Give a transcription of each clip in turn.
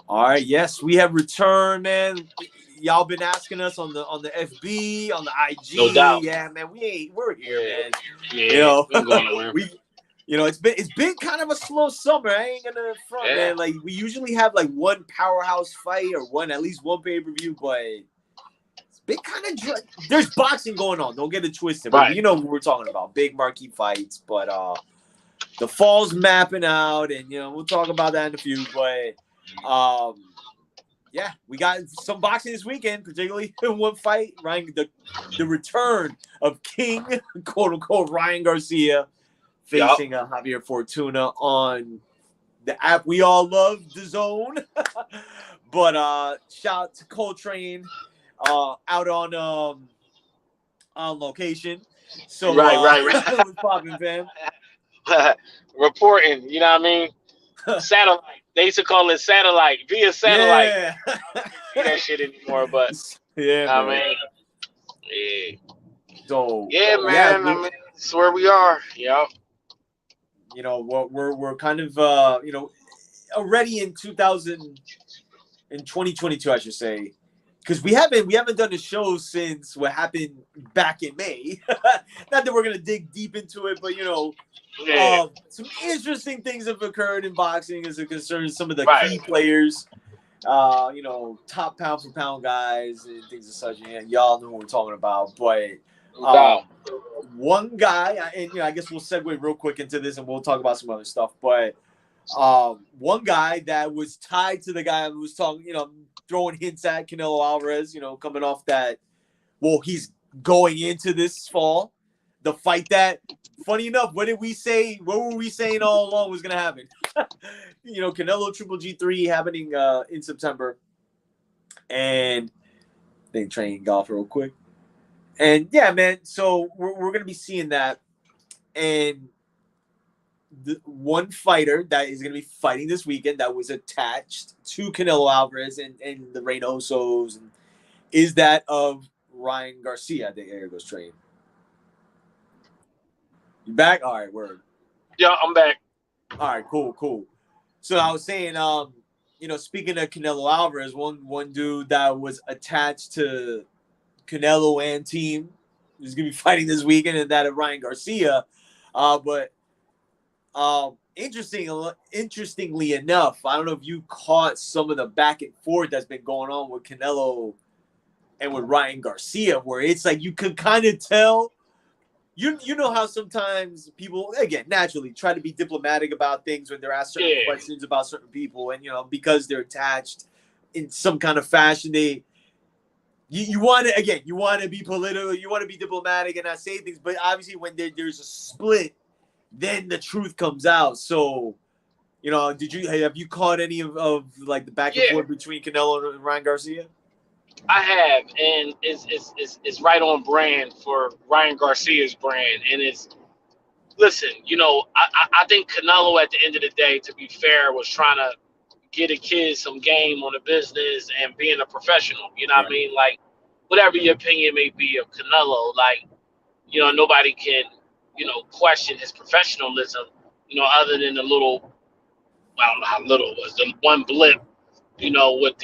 All right, yes, we have returned, man. Y'all been asking us on the FB, on the No IG. doubt. Yeah, man, we're here, Yeah, man. You yeah. know, We ain't going nowhere. we it's been kind of a slow summer. I ain't gonna front, Yeah. man. Like we usually have like one powerhouse fight or at least one pay-per-view, but it's been kind of there's boxing going on. Don't get it twisted. But Right. you know what we're talking about. Big marquee fights, but the fall's mapping out, and we'll talk about that in a few. But yeah, we got some boxing this weekend, particularly one fight, Ryan, the return of King, quote unquote, Ryan Garcia Yup. facing Javier Fortuna on the app we all love, the Zone. But shout out to Coltrane out on location. So Right, right, what's popping, fam? right. Reporting, you know what I mean? Satellite. They used to call it satellite, via satellite. Yeah. I don't even see that shit anymore, but Yeah, I man. mean, yeah. So Yeah, yeah, man. I mean, it's where we are. Yep. we're kind of already in 2022, I should say, because we haven't done a show since what happened back in May. Not that we're gonna dig deep into it, but Yeah. some interesting things have occurred in boxing as it concerns some of the Right. key players. Top pound for pound guys and things of such. And y'all know what we're talking about. But No doubt. one guy, and I guess we'll segue real quick into this, and we'll talk about some other stuff. But one guy that was tied to the guy who was talking, throwing hints at Canelo Alvarez, coming off that. Well, he's going into this fall. The fight that, funny enough, what did we say? What were we saying all along was going to happen? Canelo Triple G3 happening in September. And they train golf real quick. And yeah, man, so we're going to be seeing that. And the one fighter that is going to be fighting this weekend that was attached to Canelo Alvarez and the Reynosos is that of Ryan Garcia. There goes train. You back? All right, word. Yeah, I'm back. All right, cool. So I was saying, speaking of Canelo Alvarez, one dude that was attached to Canelo and team is gonna be fighting this weekend, and that of Ryan Garcia. But interestingly enough, I don't know if you caught some of the back and forth that's been going on with Canelo and with Ryan Garcia, where it's like you could kind of tell. You know how sometimes people, again, naturally try to be diplomatic about things when they're asked certain Yeah. questions about certain people, and because they're attached in some kind of fashion, you want to be political, you want to be diplomatic and not say things, but obviously when there's a split, then the truth comes out. So, have you caught any of like the back and Yeah, forth between Canelo and Ryan Garcia? I have, and it's right on brand for Ryan Garcia's brand, and it's listen. I think Canelo at the end of the day, to be fair, was trying to get a kid some game on the business and being a professional. You know what I Right. mean? Like, whatever your opinion may be of Canelo, like, nobody can, question his professionalism, other than the little, I don't know how little it was, the one blip, with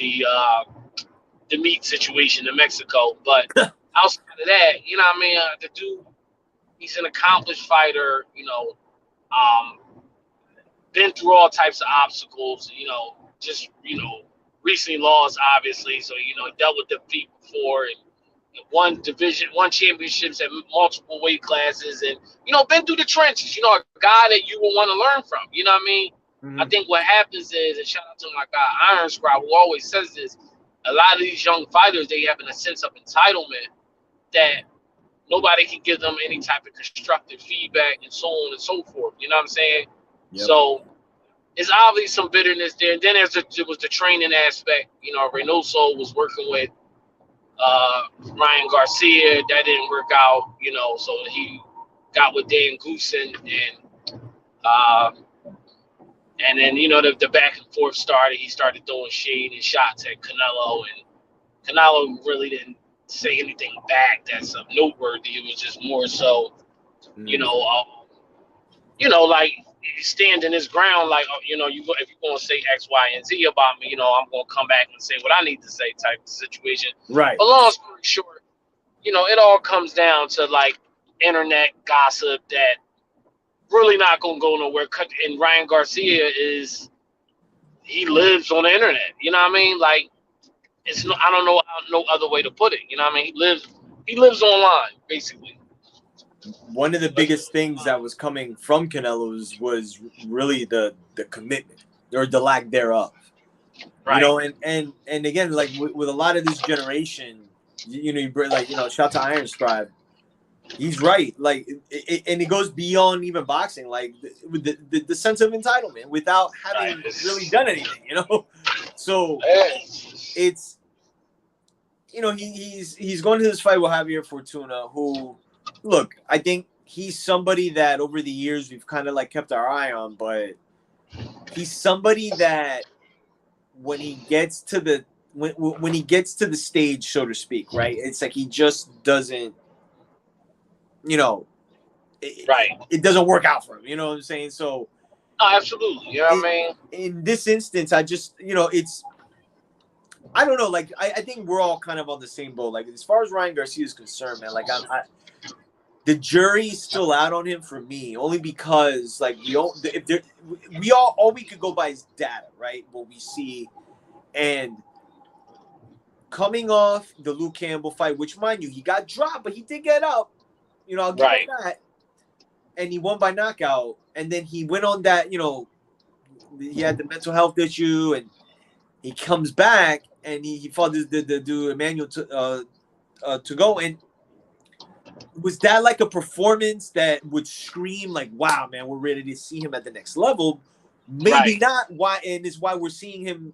the meat situation in Mexico. But outside of that, you know what I mean? The dude, he's an accomplished fighter, um, been through all types of obstacles, just, recently lost, obviously. So, dealt with defeat before and won championships at multiple weight classes and, been through the trenches, a guy that you will want to learn from. You know what I mean? I Mm-hmm. think what happens is, and shout out to my guy Iron Scribe, who always says this, a lot of these young fighters, they have a sense of entitlement that nobody can give them any type of constructive feedback and so on and so forth. You know what I'm saying? Yep. So it's obviously some bitterness there. And then there was the training aspect. Reynoso was working with Ryan Garcia. That didn't work out, so he got with Dan Goosen uh, and then, the back and forth started. He started throwing shade and shots at Canelo, and Canelo really didn't say anything back that's noteworthy. It was just more so, you Mm-hmm. know, like standing his ground, like, you know, if you're gonna say X, Y, and Z about me, you know, I'm gonna come back and say what I need to say, type of situation. Right. But long story short, you know, it all comes down to like internet gossip that really not gonna go nowhere. And Ryan Garcia he lives on the internet. You know what I mean? Like, I don't know no other way to put it. You know what I mean? He lives online, basically. One of the biggest things that was coming from Canelo's was really the commitment or the lack thereof. Right. You know, and again, like with a lot of this generation, you know, like, you know, shout to Iron Scribe. He's right. Like, and it goes beyond even boxing. Like the sense of entitlement without having really done anything. You know, so it's, you know, he's going to this fight with Javier Fortuna, who, look, I think he's somebody that over the years we've kind of like kept our eye on, but he's somebody that when he gets to the when he gets to the stage, so to speak, right? It's like he just doesn't, you know, it doesn't work out for him. You know what I'm saying? So, absolutely. You know what I mean? In this instance, I just, you know, I don't know. Like, I think we're all kind of on the same boat. Like, as far as Ryan Garcia is concerned, man, like, the jury's still out on him for me, only because, like, all we could go by is data, right? What we see. And coming off the Luke Campbell fight, which, mind you, he got dropped, but he did get up. You know, I'll give him that. And he won by knockout. And then he went on that, you know, he had the mental health issue, and he comes back and he fought the dude Emmanuel to go. And was that like a performance that would scream like, wow, man, we're ready to see him at the next level? Maybe not. Why? And it's why we're seeing him.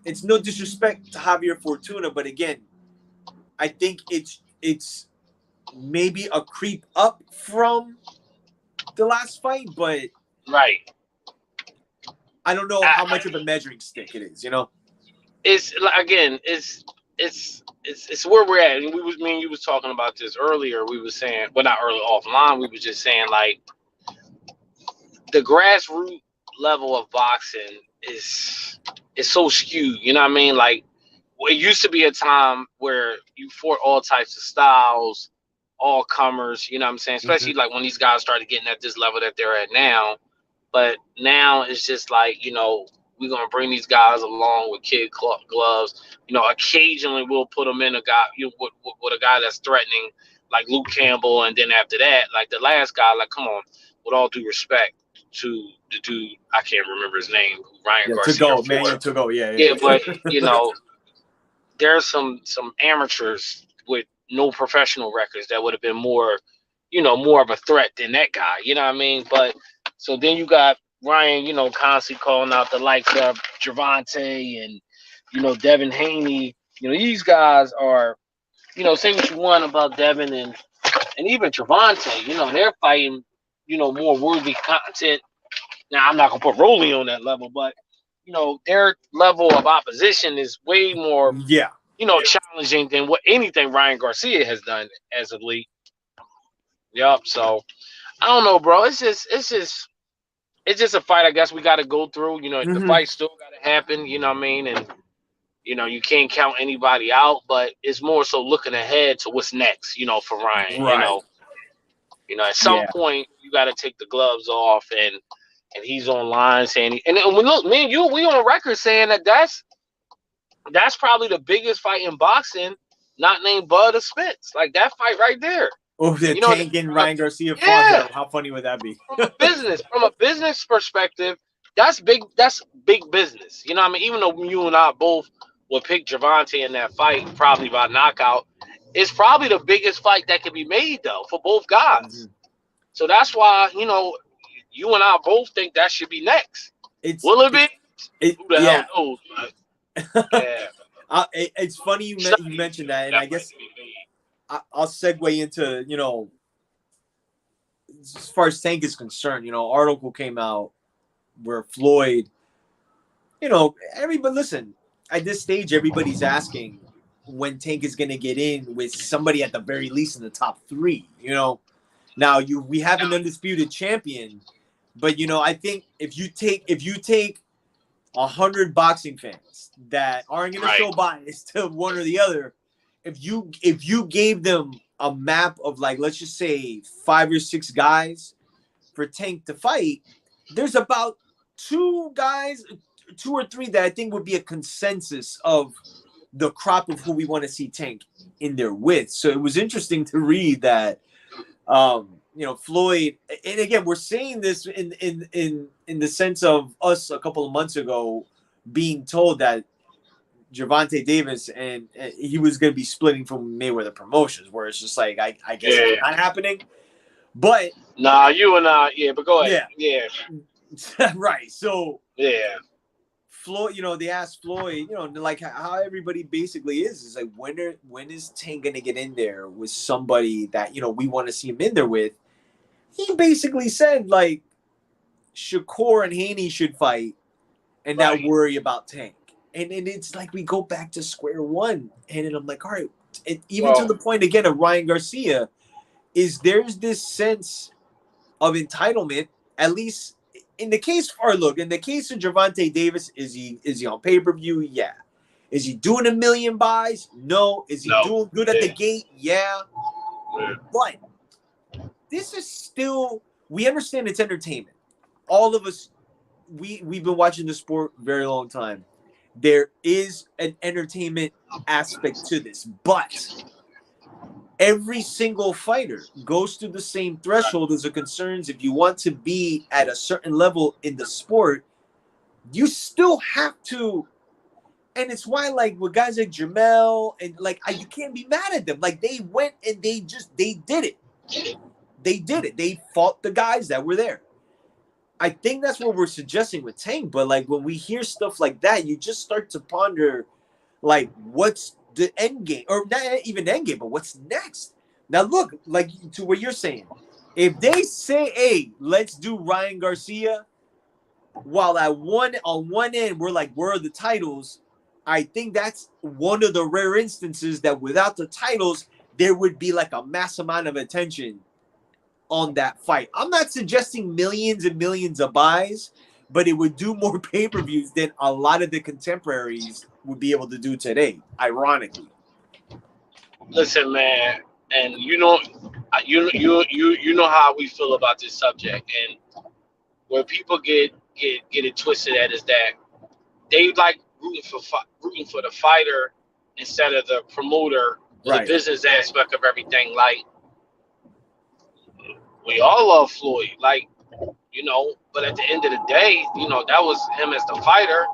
It's no disrespect to Javier Fortuna, but again, I think it's maybe a creep up from the last fight, but I don't know how much of a measuring stick it is. You know, it's again, it's where we're at. And me and you was talking about this earlier. We were saying, well, not early offline. We were just saying, like, the grassroots level of boxing is so skewed. You know what I mean? Like, it used to be a time where you fought all types of styles, all comers. You know what I'm saying? Especially like when these guys started getting at this level that they're at now. But now it's just like, you know, we're gonna bring these guys along with kid gloves. You know, occasionally we'll put them in a guy, with a guy that's threatening, like Luke Campbell, and then after that, like the last guy, like, come on, with all due respect to the dude, I can't remember his name, Ryan Garcia. To go, yeah. But you know, there's some amateurs with no professional records that would have been more, you know, more of a threat than that guy. You know what I mean? But so then you got Ryan, you know, constantly calling out the likes of Gervonta and, you know, Devin Haney. You know, these guys are, you know, say what you want about Devin and even Gervonta, you know, they're fighting, you know, more worthy content. Now, I'm not going to put Rolly on that level, but, you know, their level of opposition is way more, you know, challenging than what anything Ryan Garcia has done as of late. Yep. So, I don't know, bro. It's just a fight, I guess, we got to go through. You know, the fight still got to happen, you know what I mean? And, you know, you can't count anybody out, but it's more so looking ahead to what's next, you know, for Ryan. You know, at some point, you got to take the gloves off, and he's online saying, and look, me and you, we on record saying that's probably the biggest fight in boxing, not named Bud or Spence. Like, that fight right there. Oh, the Tank and Ryan Garcia fought. How funny would that be? From a business perspective, that's big business. You know what I mean? Even though you and I both would pick Gervonta in that fight, probably by knockout, it's probably the biggest fight that could be made, though, for both guys. So that's why, you know, you and I both think that should be next. Will it be? Who the hell knows? It's funny you mentioned that, and I guess I'll segue into, you know, as far as Tank is concerned, you know, article came out where Floyd, you know, everybody, listen, at this stage, everybody's asking when Tank is going to get in with somebody at the very least in the top 3, you know. Now, we have an undisputed champion, But I think if you take 100 boxing fans that aren't going to show bias to one or the other, if you gave them a map of, like, let's just say 5 or 6 guys for Tank to fight, there's about 2 or 3 that I think would be a consensus of the crop of who we want to see Tank in there with. So it was interesting to read that Floyd, and again, we're saying this in the sense of us a couple of months ago being told that Gervonta Davis and he was going to be splitting from Mayweather Promotions, where it's just like, I guess it's not happening. But but go ahead. Yeah. Right. So yeah. Floyd, they asked Floyd, like how everybody basically is like, when is Tank going to get in there with somebody that, we want to see him in there with? He basically said, like, Shakur and Haney should fight and not worry about Tank. And it's like we go back to square one. And then I'm like, all right, to the point, again, of Ryan Garcia, there's this sense of entitlement, at least in the case of Gervonta Davis, is he on pay-per-view? Yeah. Is he doing 1 million buys? No. Is he doing good at the gate? Yeah. But this is still, we understand it's entertainment. All of us, we've been watching the sport a very long time. There is an entertainment aspect to this, but every single fighter goes through the same threshold as the concerns. If you want to be at a certain level in the sport, you still have to. And it's why, like, with guys like Jamel, and like, you can't be mad at them. Like, they went and they did it. They did it. They fought the guys that were there. I think that's what we're suggesting with Tank. But like, when we hear stuff like that, you just start to ponder, like, what's the end game, or not even end game, but what's next? Now, look, like, to what you're saying, if they say, "Hey, let's do Ryan Garcia," while on one end we're like, "Where are the titles?" I think that's one of the rare instances that without the titles, there would be like a mass amount of attention on that fight. I'm not suggesting millions and millions of buys, but it would do more pay-per-views than a lot of the contemporaries would be able to do today, ironically. Listen, man, and you know how we feel about this subject, and where people get it twisted at is that they like rooting for the fighter instead of the promoter, the business aspect of everything. Like, we all love Floyd, but at the end of the day, that was him as the fighter.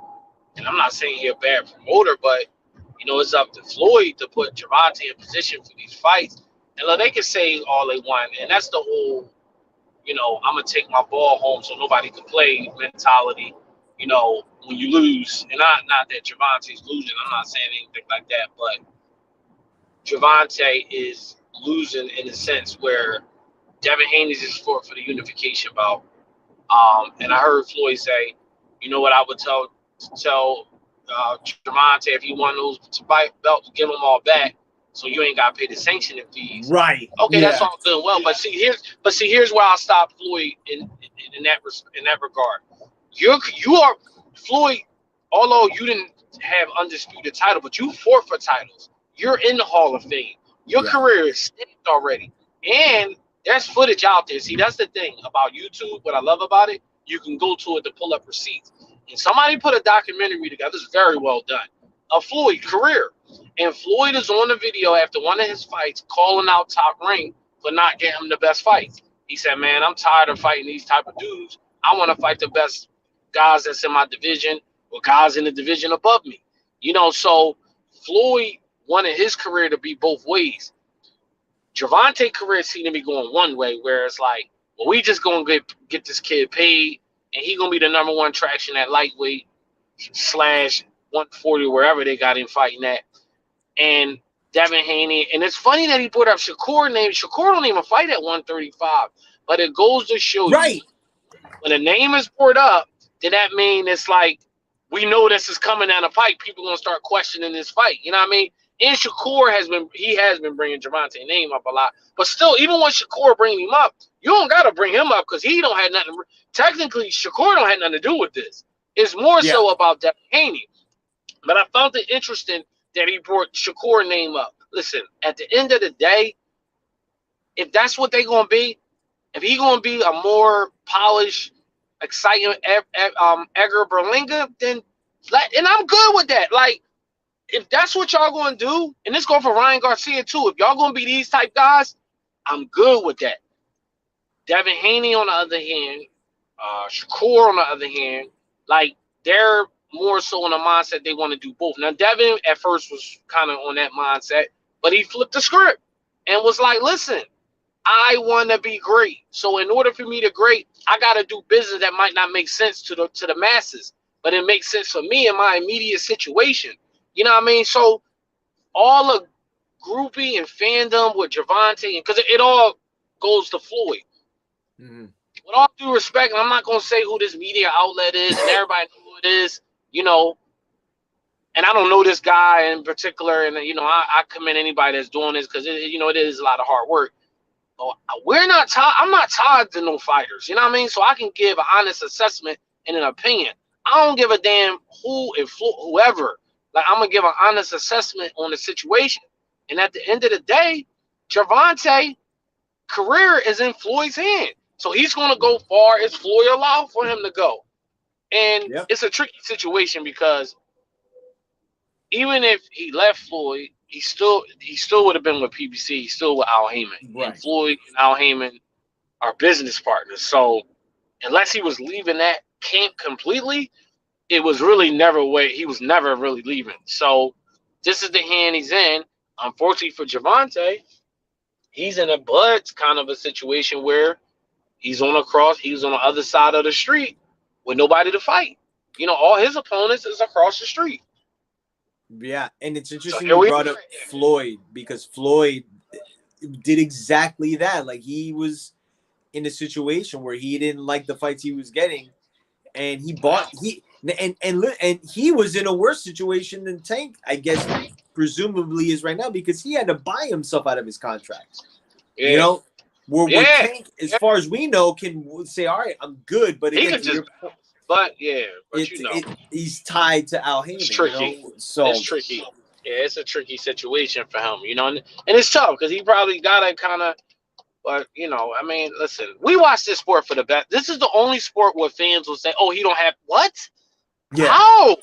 And I'm not saying he's a bad promoter, but, it's up to Floyd to put Gervonta in position for these fights. And look, they can say all they want. And that's the whole, I'm going to take my ball home so nobody can play mentality, when you lose. And not that Gervonta's losing. I'm not saying anything like that. But Gervonta is losing in a sense where Devin Haney's is for the unification bout. And I heard Floyd say, you know what, I would tell Gervonta, if he won those belts, give them all back, so you ain't got to pay the sanctioning fees. Right. Okay, that's all good and well. But see, here's where I'll stop Floyd in that regard. You are Floyd, although you didn't have undisputed title, but you fought for titles. You're in the Hall of Fame. Your career is stamped already, and there's footage out there. See, that's the thing about YouTube. What I love about it, you can go to it to pull up receipts. And somebody put a documentary together. It's very well done. Of Floyd's career. And Floyd is on the video after one of his fights calling out Top Rank for not getting him the best fights. He said, man, I'm tired of fighting these type of dudes. I want to fight the best guys that's in my division or guys in the division above me. So Floyd wanted his career to be both ways. Gervonta's career seemed to be going one way, where it's like, well, we just going to get this kid paid, and he going to be the number one traction at lightweight / 140, wherever they got him fighting at. And Devin Haney, and it's funny that he brought up Shakur name. Shakur don't even fight at 135, but it goes to show you, when a name is brought up, then that means it's like, we know this is coming down the pipe. People going to start questioning this fight. You know what I mean? And Shakur has been bringing Javonte's name up a lot. But still, even when Shakur bring him up, you don't gotta bring him up because he don't have nothing. Technically, Shakur don't have nothing to do with this. It's more so about Devin Haney. But I found it interesting that he brought Shakur's name up. Listen, at the end of the day, if that's what they're gonna be, if he gonna be a more polished, exciting Edgar Berlanga, then and I'm good with that. Like, if that's what y'all gonna do, and this going for Ryan Garcia too, if y'all gonna be these type guys, I'm good with that. Devin Haney on the other hand, Shakur on the other hand, like they're more so in a mindset they want to do both. Now Devin at first was kind of on that mindset, but he flipped the script and was like, listen, I want to be great. So in order for me to great, I got to do business that might not make sense to the masses, but it makes sense for me in my immediate situation. You know what I mean? So all the groupie and fandom with Javonte, because it all goes to Floyd. Mm-hmm. With all due respect, and I'm not going to say who this media outlet is, and everybody knows who it is, you know, and I don't know this guy in particular, and, you know, I commend anybody that's doing this because, you know, it is a lot of hard work. I'm not tied to no fighters, you know what I mean? So I can give an honest assessment and an opinion. I don't give a damn whoever. Like, I'm going to give an honest assessment on the situation. And at the end of the day, Javonte career is in Floyd's hand. So he's going to go far as Floyd allowed for him to go. And It's a tricky situation because even if he left Floyd, he still would have been with PBC. He's still with Al Heyman. Right. And Floyd and Al Heyman are business partners. So unless he was leaving that camp completely, it was really he was never really leaving. So this is the hand he's in. Unfortunately for Javonte, he's in kind of a situation where he's on the other side of the street with nobody to fight. You know, all his opponents is across the street. Yeah, and it's interesting you brought up Floyd because Floyd did exactly that. Like, he was in a situation where he didn't like the fights he was getting, and he was in a worse situation than Tank, I guess, presumably is right now because he had to buy himself out of his contract. Yeah. You know, where Tank, as far as we know, can say, "All right, I'm good," but again, he's tied to Al Heyman. It's tricky. You know? So it's tricky. Yeah, it's a tricky situation for him. You know, and it's tough because he probably gotta kind of. But, you know, I mean, listen, we watch this sport for the best. This is the only sport where fans will say, "Oh, he don't have what? Yeah. How?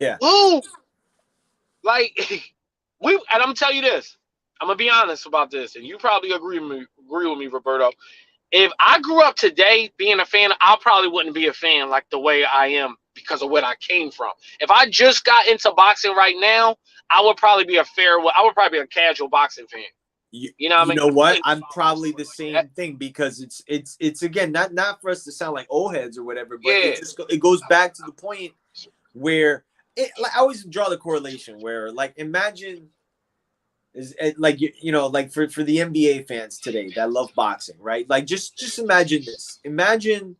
Yeah. Who?" Like, and I'm gonna tell you this. I'm gonna be honest about this, and you probably agree with me, Roberto. If I grew up today being a fan, I probably wouldn't be a fan like the way I am because of where I came from. If I just got into boxing right now, I would probably be a casual boxing fan. You know what I mean? You know what? I'm probably the same thing because it's again not for us to sound like old heads or whatever, but it goes back to the point where I always draw the correlation where, like, imagine like for the NBA fans today that love boxing, right? Like, just imagine this. Imagine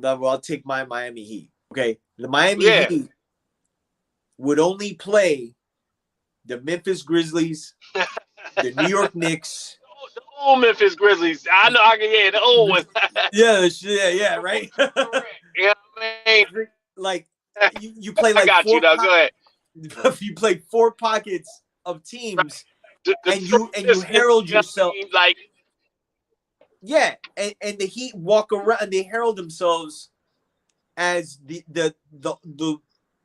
I'll take my Miami Heat. Okay, the Miami Heat would only play the Memphis Grizzlies, the New York Knicks. The old Memphis Grizzlies. I know the old one. yeah, right? Yeah, man. Like, you play like I got you now. Go ahead. You play 4 pockets of teams, and you herald yourself. Like, yeah, and the Heat walk around and they herald themselves as the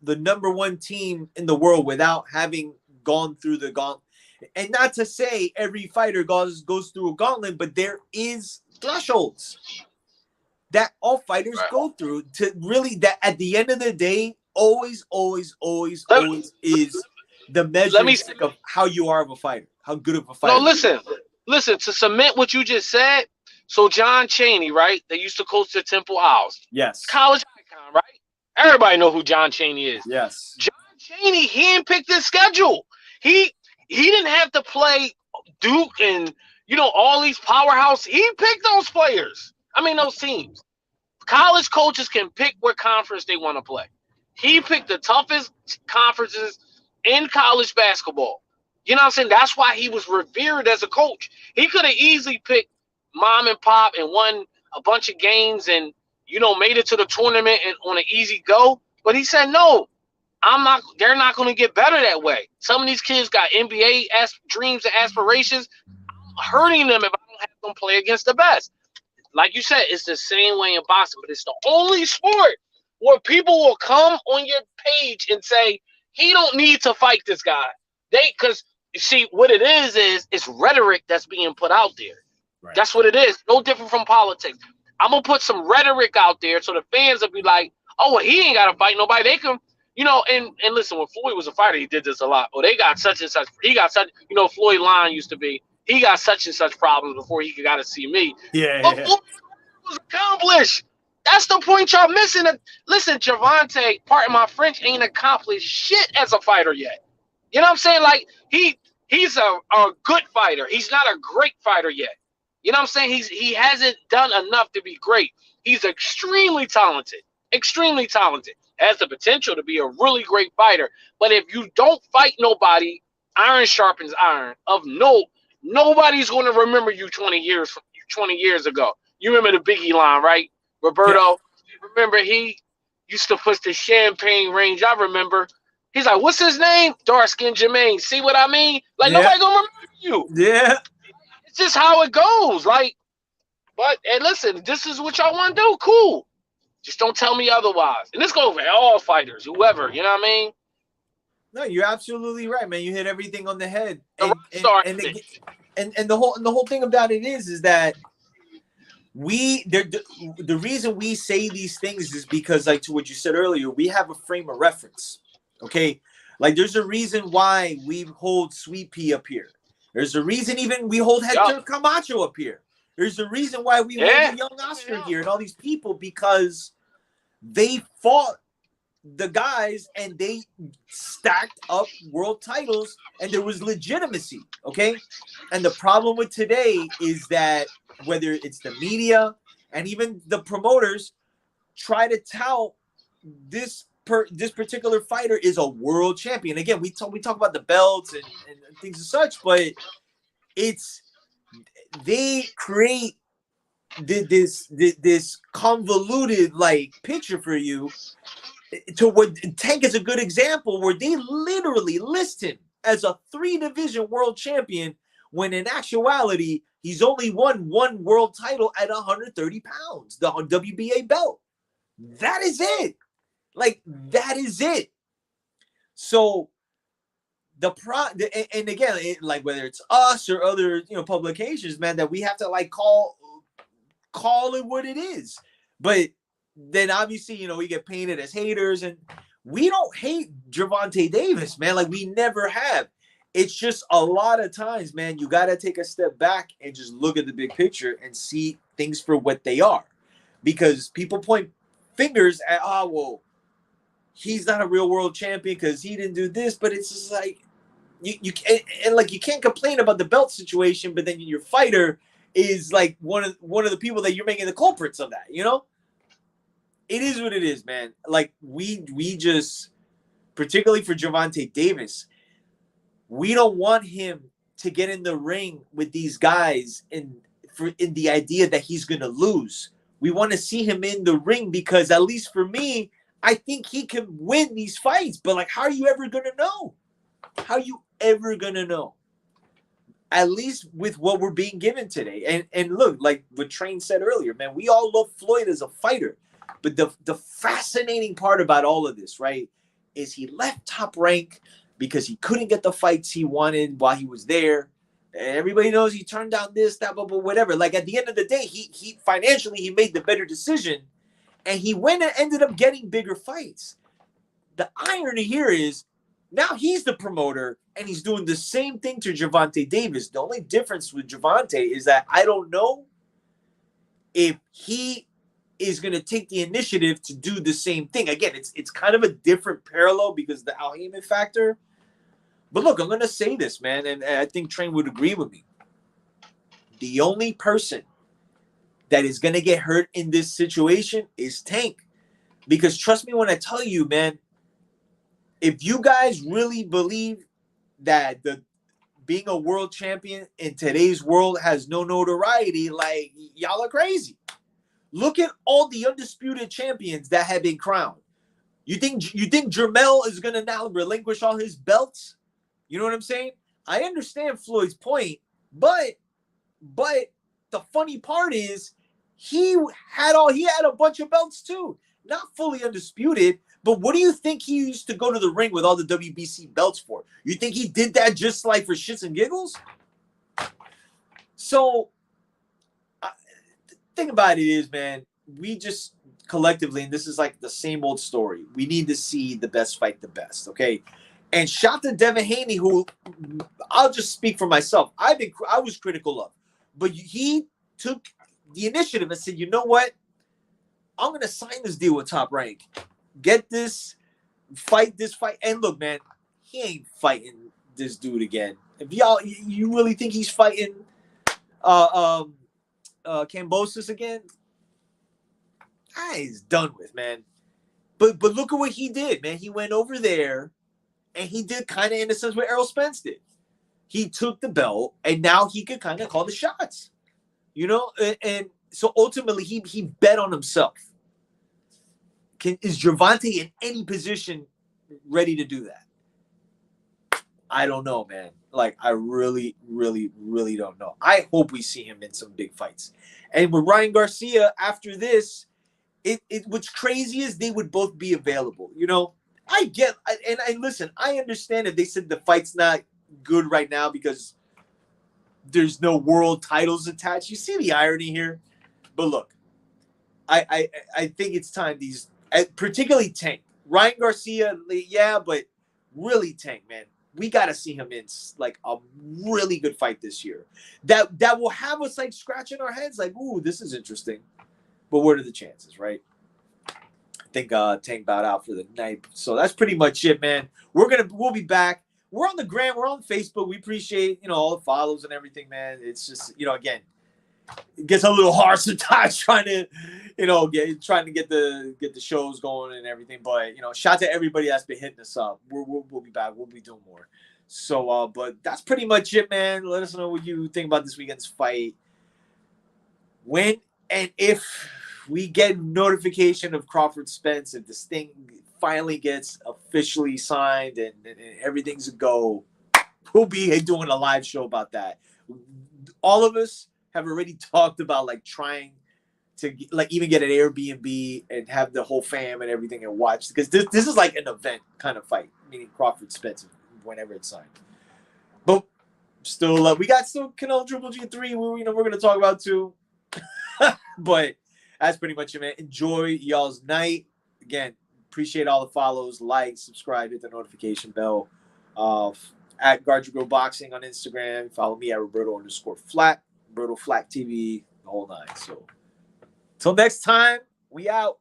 number one team in the world without having gone through the gauntlet. And not to say every fighter goes through a gauntlet, but there is thresholds that all fighters go through to really, that at the end of the day, always is the measure of how you are of a fighter, how good of a fighter. No, listen, to cement what you just said. So John Chaney, right? They used to coach the Temple Owls. Yes. College icon, right? Everybody know who John Chaney is. Yes. John Chaney handpicked his schedule. He didn't have to play Duke and, you know, all these powerhouse. He picked those players. I mean, those teams. College coaches can pick what conference they want to play. He picked the toughest conferences in college basketball. You know what I'm saying? That's why he was revered as a coach. He could have easily picked mom and pop and won a bunch of games and, made it to the tournament and on an easy go. But he said, no, they're not going to get better that way. Some of these kids got NBA dreams and aspirations. I'm hurting them if I don't have them play against the best. Like you said, it's the same way in boxing, but it's the only sport where people will come on your page and say, he don't need to fight this guy. Because you see, what it is it's rhetoric that's being put out there. Right. That's what it is. No different from politics. I'm going to put some rhetoric out there so the fans will be like, oh, well, he ain't got to fight nobody. They can, and listen, when Floyd was a fighter, he did this a lot. Oh, they got such and such. He got such, Floyd line used to be, he got such and such problems before he got to see me. Yeah. But Floyd was accomplished. That's the point y'all missing. Listen, Gervonta, pardon my French, ain't accomplished shit as a fighter yet. You know what I'm saying? Like, he's a good fighter. He's not a great fighter yet. You know what I'm saying? He hasn't done enough to be great. He's extremely talented. Extremely talented. Has the potential to be a really great fighter. But if you don't fight nobody, iron sharpens iron. Of note, nobody's going to remember you 20 years ago. You remember the Biggie line, right? Roberto, yeah. Remember he used to push the champagne range. I remember. He's like, what's his name? Dark-skinned Jermaine. See what I mean? Like, nobody going to remember you. Yeah. It's just how it goes. Like, and listen, this is what y'all want to do. Cool. Just don't tell me otherwise. And this goes for all fighters, whoever. You know what I mean? No, you're absolutely right, man. You hit everything on the head. And the whole thing about it is that the reason we say these things is because, like, to what you said earlier, we have a frame of reference. Okay, like there's a reason why we hold Sweet Pea up here. There's a reason even we hold Hector Camacho up here. There's a reason why we hold the young Oscar here and all these people, because they fought the guys and they stacked up world titles and there was legitimacy. Okay, and the problem with today is that whether it's the media and even the promoters try to tout this particular fighter is a world champion. Again, we talk about the belts and things and such, but they create this convoluted like picture for you. To what Tank is a good example where they literally list him as a 3-division world champion when in actuality he's only won one world title at 130 pounds, the WBA belt. That is it. Like, that is it. So and again, like whether it's us or other publications, man, that we have to like call it what it is. But then obviously we get painted as haters, and we don't hate Gervonta Davis, man. Like, we never have. It's just a lot of times, man, you got to take a step back and just look at the big picture and see things for what they are, because people point fingers at well, he's not a real world champion because he didn't do this. But it's just like you can't, and like you can't complain about the belt situation, but then your fighter is like one of the people that you're making the culprits of that. It is what it is, man. Like we just, particularly for Gervonta Davis, we don't want him to get in the ring with these guys in the idea that he's gonna lose. We want to see him in the ring because, at least for me, I think he can win these fights. But like, how are you ever gonna know? How are you ever gonna know? At least with what we're being given today. And look, like what Train said earlier, man, we all love Floyd as a fighter. But the fascinating part about all of this, right, is he left Top Rank because he couldn't get the fights he wanted while he was there. And everybody knows he turned down this, that, but whatever. Like, at the end of the day, he financially, he made the better decision. And he went and ended up getting bigger fights. The irony here is now he's the promoter and he's doing the same thing to Gervonta Davis. The only difference with Gervonta is that I don't know if he is going to take the initiative to do the same thing. Again, it's kind of a different parallel because the Al Heyman factor. But look, I'm going to say this, man, and I think Train would agree with me. The only person that is going to get hurt in this situation is Tank. Because trust me when I tell you, man, if you guys really believe that being a world champion in today's world has no notoriety, like, y'all are crazy. Look at all the undisputed champions that have been crowned. You think Jermell is gonna now relinquish all his belts? You know what I'm saying? I understand Floyd's point, but the funny part is he had a bunch of belts too, not fully undisputed. But what do you think he used to go to the ring with all the WBC belts for? You think he did that just like for shits and giggles? So, the thing about it is, man, we just collectively, and this is like the same old story, we need to see the best fight the best, okay? And shout to Devin Haney, who I'll just speak for myself. I was critical of, but he took the initiative and said, you know what? I'm going to sign this deal with Top Rank. Get this fight. And look, man, he ain't fighting this dude again. If you really think he's fighting Kambosos again, he's done with, man. But look at what he did, man. He went over there and he did kind of in a sense what Errol Spence did. He took the belt and now he could kind of call the shots, you know? And so ultimately he bet on himself. Is Gervonta in any position ready to do that? I don't know, man. Like, I really, really, really don't know. I hope we see him in some big fights. And with Ryan Garcia, after this, what's crazy is they would both be available. You know, listen, I understand if they said the fight's not good right now because there's no world titles attached. You see the irony here? But look, I think it's time particularly Tank. Ryan Garcia, yeah, but really Tank, man. We got to see him in like a really good fight this year. That will have us like scratching our heads like, ooh, this is interesting. But what are the chances, right? I think Tank bowed out for the night. So that's pretty much it, man. We'll be back. We're on the gram, we're on Facebook. We appreciate, all the follows and everything, man. It's just, again, it gets a little hard sometimes trying to get the shows going and everything. But shout out to everybody that's been hitting us up. We'll be back. We'll be doing more. So, but that's pretty much it, man. Let us know what you think about this weekend's fight. When and if we get notification of Crawford Spence, if this thing finally gets officially signed and everything's a go, we'll be doing a live show about that. All of us have already talked about like trying to like even get an Airbnb and have the whole fam and everything and watch, because this is like an event kind of fight, meaning Crawford Spence whenever it's signed. But still, we got Canelo Triple G3. We're going to talk about too. But that's pretty much it, man. Enjoy y'all's night. Again, appreciate all the follows, like, subscribe, hit the notification bell. At GYGB Boxing on Instagram. Follow me at Roberto_Flack. Roberto Flack TV, the whole nine. So, till next time, we out.